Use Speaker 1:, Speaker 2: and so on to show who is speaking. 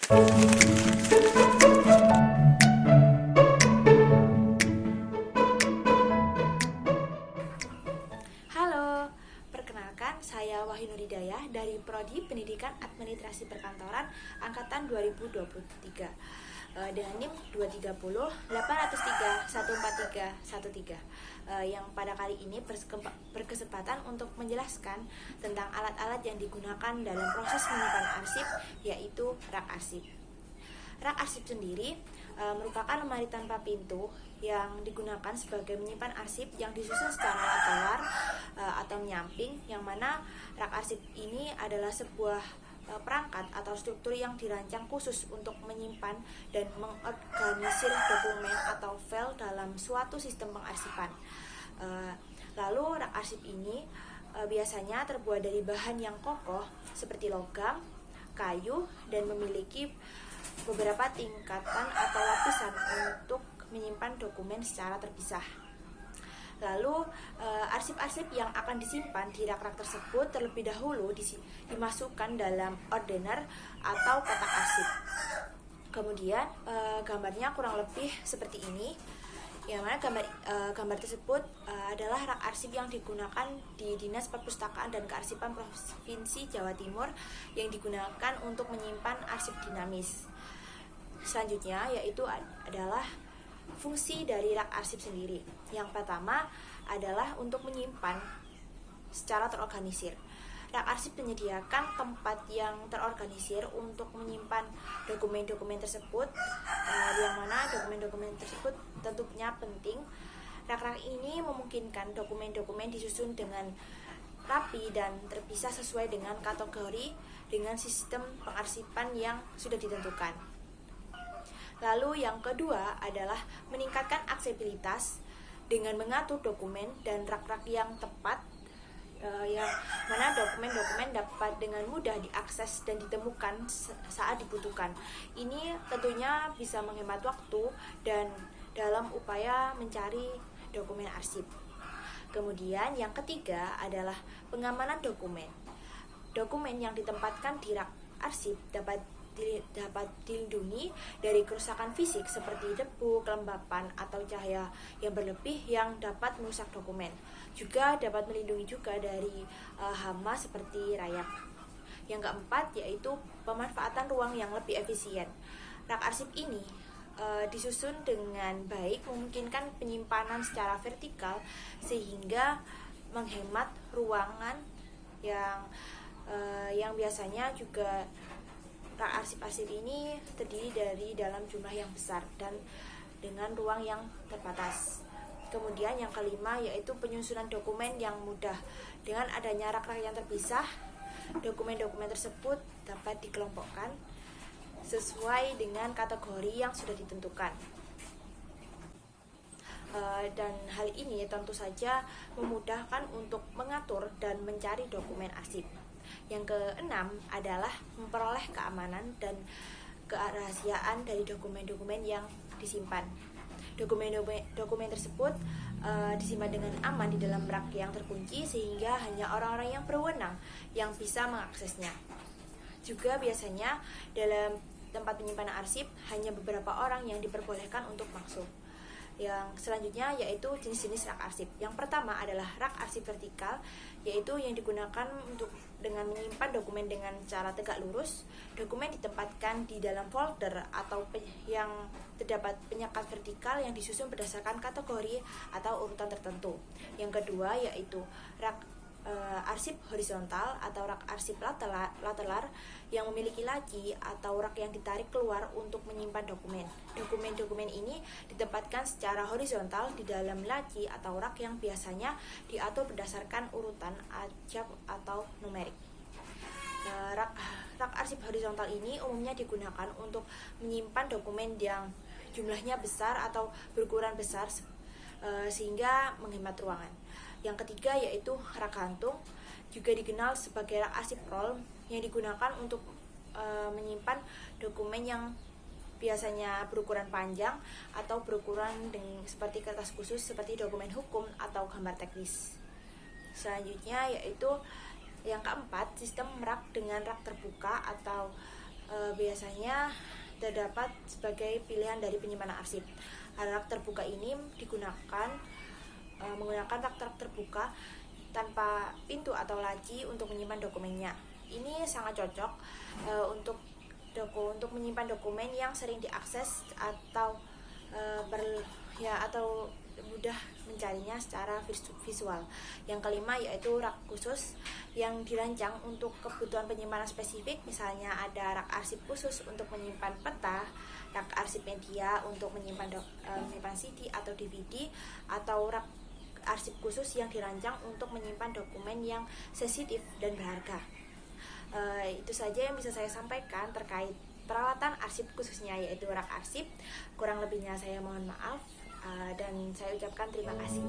Speaker 1: Halo, perkenalkan saya Wahyu Nuridayah dari Prodi Pendidikan Administrasi Perkantoran Angkatan 2023 dengan NIM 230 803 143 13 yang pada kali ini berkesempatan untuk menjelaskan tentang alat-alat yang digunakan dalam proses menyimpan arsip, yaitu rak arsip. Rak arsip sendiri merupakan lemari tanpa pintu yang digunakan sebagai menyimpan arsip yang disusun secara lateral atau menyamping, yang mana rak arsip ini adalah sebuah perangkat atau struktur yang dirancang khusus untuk menyimpan dan mengorganisir dokumen atau file dalam suatu sistem pengarsipan. Lalu rak arsip ini biasanya terbuat dari bahan yang kokoh seperti logam, kayu, dan memiliki beberapa tingkatan atau lapisan untuk menyimpan dokumen secara terpisah. Lalu arsip-arsip yang akan disimpan di rak-rak tersebut terlebih dahulu dimasukkan dalam ordner atau kotak arsip. Kemudian gambarnya kurang lebih seperti ini, yang mana gambar tersebut adalah rak arsip yang digunakan di Dinas Perpustakaan dan Kearsipan Provinsi Jawa Timur yang digunakan untuk menyimpan arsip dinamis. Selanjutnya yaitu adalah fungsi dari rak arsip sendiri. Yang pertama adalah untuk menyimpan secara terorganisir. Rak arsip menyediakan tempat yang terorganisir untuk menyimpan dokumen-dokumen tersebut, yang mana dokumen-dokumen tersebut tentunya penting. Rak-rak ini memungkinkan dokumen-dokumen disusun dengan rapi dan terpisah sesuai dengan kategori dengan sistem pengarsipan yang sudah ditentukan. Lalu yang kedua adalah meningkatkan aksesibilitas dengan mengatur dokumen dan rak-rak yang tepat, yang mana dokumen-dokumen dapat dengan mudah diakses dan ditemukan saat dibutuhkan. Ini tentunya bisa menghemat waktu dan dalam upaya mencari dokumen arsip. Kemudian yang ketiga adalah pengamanan dokumen. Dokumen yang ditempatkan di rak arsip dapat dilindungi dari kerusakan fisik seperti debu, kelembapan, atau cahaya yang berlebih yang dapat merusak dokumen. Juga dapat melindungi juga dari hama seperti rayap. Yang keempat yaitu pemanfaatan ruang yang lebih efisien. Rak arsip ini disusun dengan baik, memungkinkan penyimpanan secara vertikal sehingga menghemat ruangan yang biasanya juga rak arsip-arsip ini terdiri dari dalam jumlah yang besar dan dengan ruang yang terbatas. Kemudian yang kelima yaitu penyusunan dokumen yang mudah. Dengan adanya rak-rak yang terpisah, dokumen-dokumen tersebut dapat dikelompokkan sesuai dengan kategori yang sudah ditentukan. Dan hal ini tentu saja memudahkan untuk mengatur dan mencari dokumen arsip. Yang keenam adalah memperoleh keamanan dan kerahasiaan dari dokumen-dokumen yang disimpan. Dokumen tersebut disimpan dengan aman di dalam rak yang terkunci sehingga hanya orang-orang yang berwenang yang bisa mengaksesnya. Juga biasanya dalam tempat penyimpanan arsip hanya beberapa orang yang diperbolehkan untuk masuk. Yang selanjutnya yaitu jenis-jenis rak arsip. Yang pertama adalah rak arsip vertikal, yaitu yang digunakan untuk dengan menyimpan dokumen dengan cara tegak lurus. Dokumen ditempatkan di dalam folder atau yang terdapat penyekat vertikal yang disusun berdasarkan kategori atau urutan tertentu. Yang kedua yaitu rak arsip horizontal atau rak arsip lateral yang memiliki laci atau rak yang ditarik keluar untuk menyimpan dokumen. Dokumen-dokumen ini ditempatkan secara horizontal di dalam laci atau rak yang biasanya diatur berdasarkan urutan acak atau numerik. Rak arsip horizontal ini umumnya digunakan untuk menyimpan dokumen yang jumlahnya besar atau berukuran besar sehingga menghemat ruangan. Yang ketiga yaitu rak kantung, juga dikenal sebagai rak arsip roll, yang digunakan untuk menyimpan dokumen yang biasanya berukuran panjang atau berukuran seperti kertas khusus seperti dokumen hukum atau gambar teknis. Selanjutnya yaitu yang keempat, sistem rak dengan rak terbuka atau biasanya terdapat sebagai pilihan dari penyimpanan arsip. Rak terbuka ini digunakan menggunakan rak terbuka tanpa pintu atau laci untuk menyimpan dokumennya. Ini sangat cocok untuk menyimpan dokumen yang sering diakses atau atau mudah mencarinya secara visual. Yang kelima yaitu rak khusus yang dirancang untuk kebutuhan penyimpanan spesifik. Misalnya ada rak arsip khusus untuk menyimpan peta, rak arsip media untuk menyimpan CD atau DVD, atau rak arsip khusus yang dirancang untuk menyimpan dokumen yang sensitif dan berharga. Itu saja yang bisa saya sampaikan terkait peralatan arsip khususnya, yaitu rak arsip. Kurang lebihnya saya mohon maaf, dan saya ucapkan terima kasih.